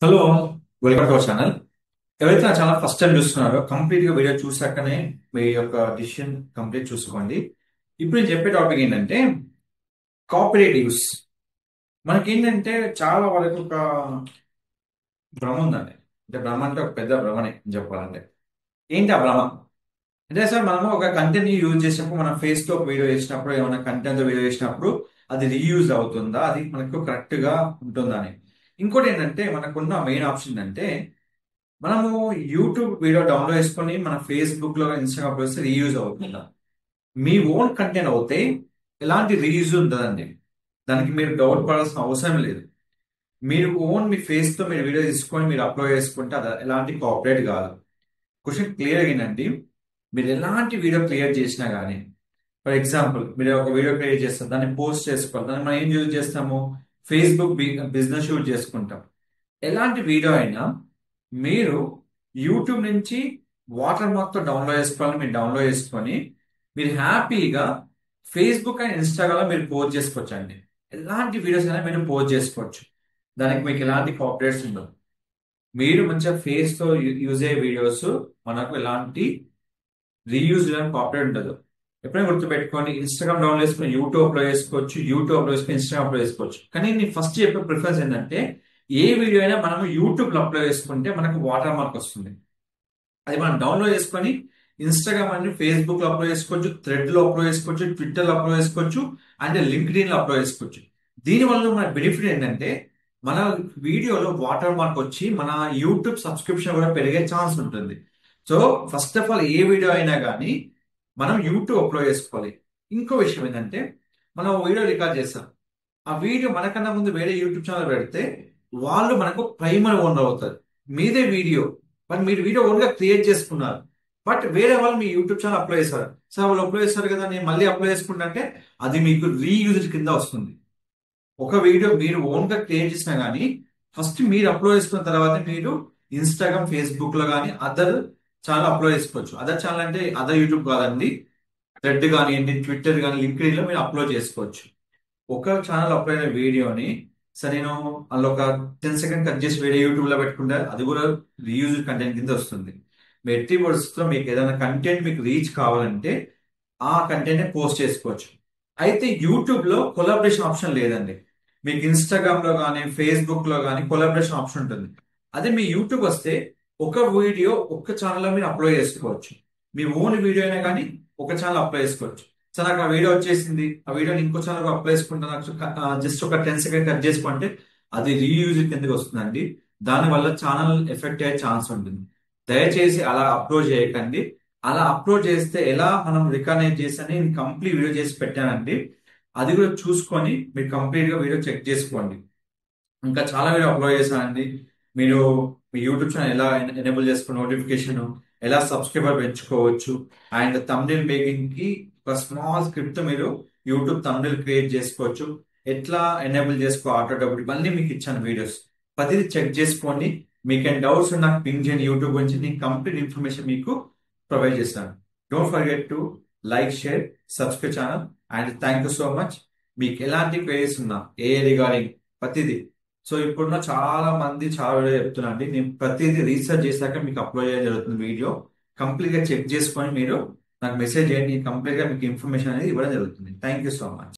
Hello, welcome to our channel. ఎవరైతే నా channel first time చూస్తున్నారో కంప్లీట్ గా వీడియో చూసాకనే మీ యొక్క డిసిషన్ కంప్లీట్ చూసుకోండి. ఇప్పుడు నేను చెప్పే టాపిక్ ఏంటంటే కాపీరైట్ యూస్. మనకేంటంటే చాలా వరకు ఒక భ్రమ ఉందండి. అంటే భ్రమ అంటే ఒక పెద్ద భ్రమనే చెప్పాలంటే. ఏంటి ఆ భ్రమ? అంటే సార్ మనము ఒక కంటెంట్ యూజ్ చేసినప్పుడు మనం ఫేస్ తో ఒక వీడియో చేసినప్పుడు ఏమైనా కంటెంట్ వీడియో చేసినప్పుడు అది రీయూజ్ అవుతుందా, అది మనకు కరెక్ట్ గా ఉంటుందా అని. ఇంకోటి ఏంటంటే మనకున్న మెయిన్ ఆప్షన్ ఏంటంటే మనము యూట్యూబ్ వీడియో డౌన్లోడ్ చేసుకొని మన ఫేస్బుక్ లో ఇన్స్టాగ్రామ్ లో రీయూజ్ అవుతుందా? మీ ఓన్ కంటెంట్ అవుతే ఎలాంటి రీయూజ్ ఉంటుందండి. దానికి మీరు డౌట్ పడాల్సిన అవసరం లేదు. మీరు ఓన్ మీ ఫేస్ తో మీరు వీడియో తీసుకొని మీరు అప్లోడ్ చేసుకుంటే అది ఎలాంటి కాపరేట్ కాదు. క్వశ్చన్ క్లియర్ అయ్యిందండి. మీరు ఎలాంటి వీడియో క్రియేట్ చేసినా కానీ, ఫర్ ఎగ్జాంపుల్ మీరు ఒక వీడియో క్రియేట్ చేస్తారు, దాన్ని పోస్ట్ చేసుకోవాలి, దాన్ని మనం ఏం యూజ్ చేస్తాము? ఫేస్బుక్ బిజినెస్ యూజ్ చేసుకుంటాం. ఎలాంటి వీడియో అయినా మీరు యూట్యూబ్ నుంచి వాటర్ మార్క్ తో డౌన్లోడ్ చేసుకోవాలని మీరు డౌన్లోడ్ చేసుకొని మీరు హ్యాపీగా ఫేస్బుక్ అండ్ ఇన్స్టాగ్రామ్ మీరు పోస్ట్ చేసుకోవచ్చు అండి. ఎలాంటి వీడియోస్ అయినా మీరు పోస్ట్ చేసుకోవచ్చు. దానికి మీకు ఎలాంటి కాపరేట్స్ ఉండవు. మీరు మంచిగా ఫేస్ తో యూజ్ అయ్యే వీడియోస్ మనకు ఎలాంటి రీయూజ్ కాపరేట్ ఉండదు. ఎప్పుడైనా గుర్తుపెట్టుకోండి, ఇన్స్టాగ్రామ్ డౌన్లోడ్ చేసుకుని యూట్యూబ్ అప్లోడ్ చేసుకోవచ్చు, యూట్యూబ్ అప్లోడ్ చేసుకుని ఇన్స్టాగ్రామ్ అప్లోడ్ చేసుకోవచ్చు. కానీ నేను ఫస్ట్ చెప్పే ప్రిఫరెన్స్ ఏంటంటే ఏ వీడియో అయినా మనం యూట్యూబ్ లో అప్లోడ్ చేసుకుంటే మనకు వాటర్ మార్క్ వస్తుంది. అది మనం డౌన్లోడ్ చేసుకొని ఇన్స్టాగ్రామ్ అని ఫేస్బుక్ లో అప్లోడ్ చేసుకోవచ్చు, థ్రెడ్ లో అప్లోడ్ చేసుకోవచ్చు, ట్విట్టర్ లో అప్లోడ్ చేసుకోవచ్చు, అండ్ లింక్డ్ఇన్ లో అప్లోడ్ చేసుకోవచ్చు. దీనివల్ల మన బెనిఫిట్ ఏంటంటే మన వీడియోలో వాటర్ మార్క్ వచ్చి మన యూట్యూబ్ సబ్స్క్రిప్షన్ కూడా పెరిగే ఛాన్స్ ఉంటుంది. So first of all A video అయినా కానీ మనం యూట్యూబ్ అప్లోడ్ చేసుకోవాలి. ఇంకో విషయం ఏంటంటే మనం వీడియో రికార్డ్ చేస్తాం, ఆ వీడియో మనకన్నా ముందు వేరే యూట్యూబ్ ఛానల్ పెడితే వాళ్ళు మనకు ప్రైమర్ ఓనర్ అవుతారు. మీదే వీడియో బట్ మీరు వీడియో ఓన్ గా క్రియేట్ చేసుకున్నారు, బట్ వేరే వాళ్ళు మీ యూట్యూబ్ ఛానల్ అప్లోడ్ చేస్తారు. సార్ వాళ్ళు అప్లోడ్ చేస్తారు కదా, నేను మళ్ళీ అప్లోడ్ చేసుకుంటా అంటే అది మీకు రీయూజ్ కింద వస్తుంది. ఒక వీడియో మీరు ఓన్ గా క్రియేట్ చేసినా గానీ ఫస్ట్ మీరు అప్లోడ్ చేసుకున్న తర్వాత మీరు ఇన్స్టాగ్రామ్ ఫేస్బుక్ లో కానీ అదర్ ఛానల్ అప్లోడ్ చేసుకోవచ్చు. అదర్ ఛానల్ అంటే అదర్ యూట్యూబ్ కాదండి, థ్రెడ్ కానివ్వండి, ట్విట్టర్ కానీ, లింక్డ్ఇన్ లో మీరు అప్లోడ్ చేసుకోవచ్చు. ఒక ఛానల్ అప్లోడ్ అయిన వీడియోని సరే నేను అందులో ఒక 10 సెకండ్ కట్ చేసి వేరే యూట్యూబ్ లో పెట్టుకుంటే అది కూడా రీయూజ్ కంటెంట్ కింద వస్తుంది. మీ ఎట్టి పరిస్థితుల్లో మీకు ఏదైనా కంటెంట్ మీకు రీచ్ కావాలంటే ఆ కంటెంట్ పోస్ట్ చేసుకోవచ్చు. అయితే యూట్యూబ్ లో కొలాబరేషన్ ఆప్షన్ లేదండి. మీకు ఇన్స్టాగ్రామ్ లో కానీ ఫేస్బుక్ లో కానీ కొలాబరేషన్ ఆప్షన్ ఉంటుంది. అదే మీ యూట్యూబ్ వస్తే ఒక వీడియో ఒక్క ఛానల్లో మీరు అప్లోడ్ చేసుకోవచ్చు. మీ ఓన్ వీడియో అయినా కానీ ఒక ఛానల్ అప్లోడ్ చేసుకోవచ్చు. సో నాకు ఆ వీడియో వచ్చేసింది, ఆ వీడియోని ఇంకో ఛానల్ అప్లోడ్ చేసుకుంటే నాకు జస్ట్ ఒక 10 సెకండ్ కట్ చేసుకుంటే అది రీయూజ్ కిందకి వస్తుందండి. దానివల్ల ఛానల్ ఎఫెక్ట్ అయ్యే ఛాన్స్ ఉంటుంది. దయచేసి అలా అప్లోడ్ చేయకండి. అలా అప్లోడ్ చేస్తే ఎలా మనం రికగ్నైజ్ చేసి అని కంప్లీట్ వీడియో చేసి పెట్టానండి. అది కూడా చూసుకొని మీరు కంప్లీట్ గా వీడియో చెక్ చేసుకోండి. ఇంకా చాలా వీడియో అప్లోడ్ చేశానండి. మీరు మీ యూట్యూబ్ ఛానల్ ఎలా ఎనేబుల్ చేసుకుని నోటిఫికేషన్, ఎలా సబ్స్క్రైబర్ పెంచుకోవచ్చు, అండ్ థంబ్నెయిల్ మేకింగ్ కి ఒక స్మాల్ స్క్రిప్ట్ మీరు యూట్యూబ్ థంబ్నెయిల్ క్రియేట్ చేసుకోవచ్చు, ఎట్లా ఎనేబుల్ చేసుకో ఆటో డబ్బులు ఇవన్నీ మీకు ఇచ్చాను వీడియోస్. ప్రతిదీ చెక్ చేసుకోండి. మీకు ఏం డౌట్స్ నాకు పింగ్ చేయండి. యూట్యూబ్ గురించి నేను కంప్లీట్ ఇన్ఫర్మేషన్ మీకు ప్రొవైడ్ చేస్తాను. Don't forget to like, share, subscribe channel, and thank you so much. మీకు ఎలాంటి క్వైరీస్ ఉన్నా ఏ రిగార్డింగ్ ప్రతిదీ, సో ఇప్పుడున్న చాలా మంది చాలా వీడియో చెప్తున్నా అండి, నేను ప్రతిదీ రీసెర్చ్ చేశాక మీకు అప్లోడ్ చేయడం జరుగుతుంది. వీడియో కంప్లీట్ గా చెక్ చేసుకొని మీరు నాకు మెసేజ్ చేయండి, కంప్లీట్ గా మీకు ఇన్ఫర్మేషన్ అనేది ఇవ్వడం జరుగుతుంది. Thank you so much.